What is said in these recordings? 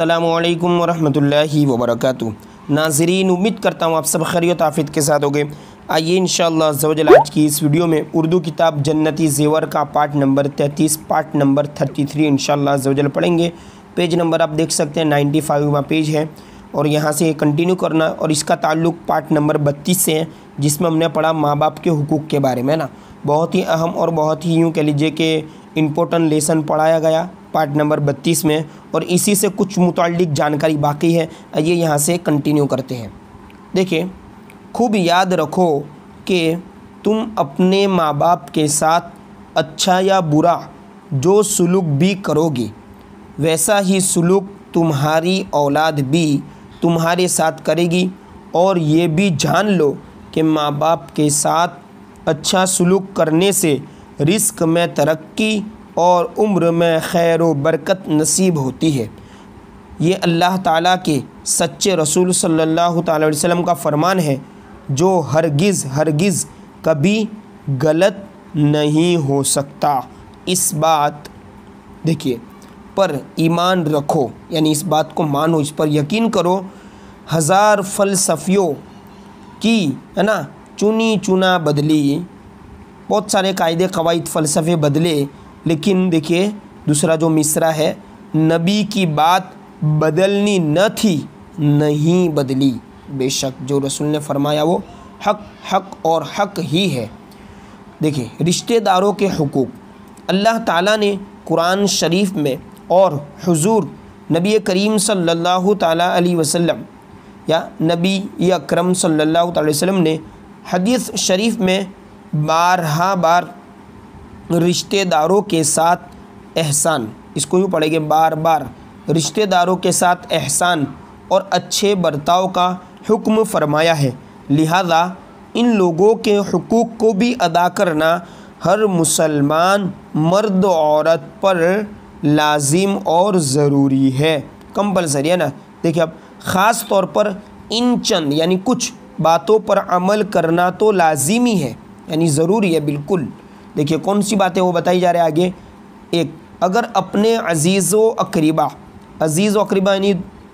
السلام علیکم ورحمۃ اللہ وبرکاتہ۔ ناظرین، امید کرتا ہوں آپ سب خیریت عافیت کے ساتھ ہوگے۔ آئیے انشاءاللہ عز و جل آج کی اس ویڈیو میں اردو کتاب جنتی زیور کا پارٹ نمبر 33 پارٹ نمبر 33 انشاءاللہ عز و جل پڑھیں گے۔ پیج نمبر آپ دیکھ سکتے ہیں 95واں پیج ہے، اور یہاں سے کنٹینیو کرنا، اور اس کا تعلق پارٹ نمبر 32 سے ہے، جس میں ہم نے پڑھا ماں باپ کے حقوق کے بارے میں نا۔ بہت ہی اہم اور بہت ہی یوں کہہ لیجیے کہ امپورٹنٹ لیسن پڑھایا گیا پارٹ نمبر 32 میں، اور اسی سے کچھ متعلق جانکاری باقی ہے۔ آئیے یہاں سے کنٹینیو کرتے ہیں۔ دیکھیں، خوب یاد رکھو کہ تم اپنے ماں باپ کے ساتھ اچھا یا برا جو سلوک بھی کرو گے، ویسا ہی سلوک تمہاری اولاد بھی تمہارے ساتھ کرے گی۔ اور یہ بھی جان لو کہ ماں باپ کے ساتھ اچھا سلوک کرنے سے رزق میں ترقی اور عمر میں خیر و برکت نصیب ہوتی ہے۔ یہ اللہ تعالیٰ کے سچے رسول صلی اللہ تعالی علیہ وسلم کا فرمان ہے، جو ہرگز کبھی غلط نہیں ہو سکتا۔ اس بات دیکھیے پر ایمان رکھو، یعنی اس بات کو مانو، اس پر یقین کرو۔ ہزار فلسفیوں کی چنی چنا بدلی، بہت سارے قاعدے قواعد فلسفے بدلے، لیکن دیکھیے دوسرا جو مصرع ہے، نبی کی بات بدلنی نہ تھی نہیں بدلی، بے شک جو رسول نے فرمایا وہ حق اور حق ہی ہے۔ دیکھیں، رشتہ داروں کے حقوق اللہ تعالیٰ نے قرآن شریف میں اور حضور نبی کریم صلی اللہ تعالیٰ علیہ وسلم یا نبی اکرم صلی اللہ تعالی وسلم نے حدیث شریف میں بارہا بار رشتہ داروں کے ساتھ احسان، اس کو یوں پڑھیں گے بار بار، رشتہ داروں کے ساتھ احسان اور اچھے برتاؤ کا حکم فرمایا ہے۔ لہذا ان لوگوں کے حقوق کو بھی ادا کرنا ہر مسلمان مرد و عورت پر لازم اور ضروری ہے، کمپلسری ہے نا۔ دیکھیں، اب خاص طور پر ان چند یعنی کچھ باتوں پر عمل کرنا تو لازمی ہے، یعنی ضروری ہے بالکل۔ دیکھیے کون سی باتیں وہ بتائی جا رہے ہیں آگے۔ ایک، اگر اپنے عزیز و اقربا یعنی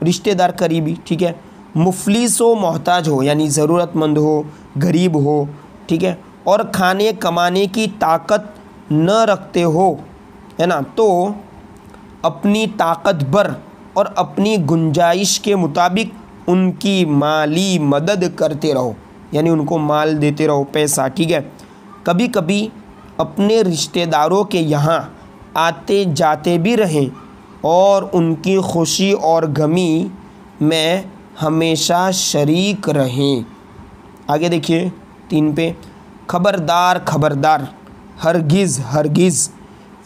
رشتہ دار قریبی، ٹھیک ہے، مفلس و محتاج ہو یعنی ضرورت مند ہو، غریب ہو، ٹھیک ہے، اور کھانے کمانے کی طاقت نہ رکھتے ہو، ہے نا، تو اپنی طاقت بھر اور اپنی گنجائش کے مطابق ان کی مالی مدد کرتے رہو، یعنی ان کو مال دیتے رہو، پیسہ، ٹھیک ہے۔ کبھی کبھی اپنے رشتہ داروں کے یہاں آتے جاتے بھی رہیں، اور ان کی خوشی اور غمی میں ہمیشہ شریک رہیں۔ آگے دیکھیے 3 پہ، خبردار ہرگز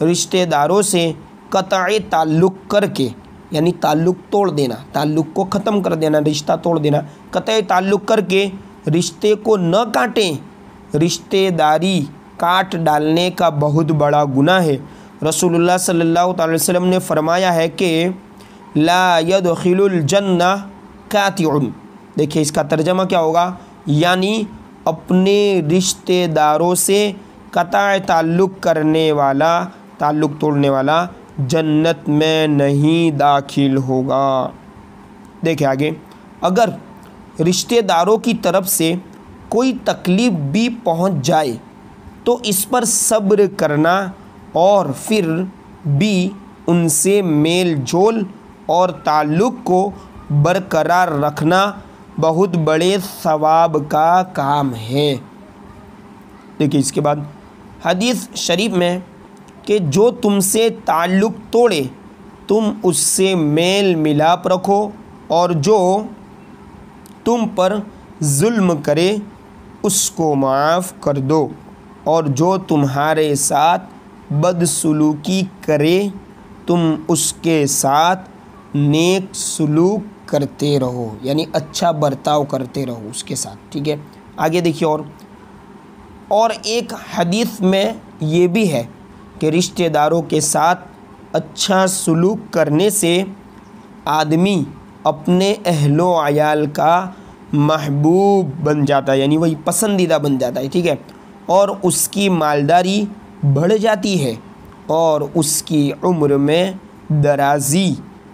رشتہ داروں سے قطع تعلق کر کے، یعنی تعلق توڑ دینا، تعلق کو ختم کر دینا، رشتہ توڑ دینا، قطع تعلق کر کے رشتے کو نہ کاٹیں۔ رشتہ داری کاٹ ڈالنے کا بہت بڑا گناہ ہے۔ رسول اللہ صلی اللہ تعالی وسلم نے فرمایا ہے کہ لا يدخل الجنہ قاطع۔ دیکھیے اس کا ترجمہ کیا ہوگا، یعنی اپنے رشتہ داروں سے قطع تعلق کرنے والا، تعلق توڑنے والا جنت میں نہیں داخل ہوگا۔ دیکھیں آگے، اگر رشتہ داروں کی طرف سے کوئی تکلیف بھی پہنچ جائے تو اس پر صبر کرنا، اور پھر بھی ان سے میل جول اور تعلق کو برقرار رکھنا بہت بڑے ثواب کا کام ہے۔ دیکھیے اس کے بعد حدیث شریف میں کہ جو تم سے تعلق توڑے تم اس سے میل ملاپ رکھو، اور جو تم پر ظلم کرے اس کو معاف کر دو، اور جو تمہارے ساتھ بدسلوکی کرے تم اس کے ساتھ نیک سلوک کرتے رہو، یعنی اچھا برتاؤ کرتے رہو اس کے ساتھ، ٹھیک ہے۔ آگے دیکھیے اور ایک حدیث میں یہ بھی ہے کہ رشتہ داروں کے ساتھ اچھا سلوک کرنے سے آدمی اپنے اہل و عیال کا محبوب بن جاتا ہے، یعنی وہی پسندیدہ بن جاتا ہے، ٹھیک ہے، اور اس کی مالداری بڑھ جاتی ہے، اور اس کی عمر میں درازی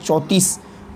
34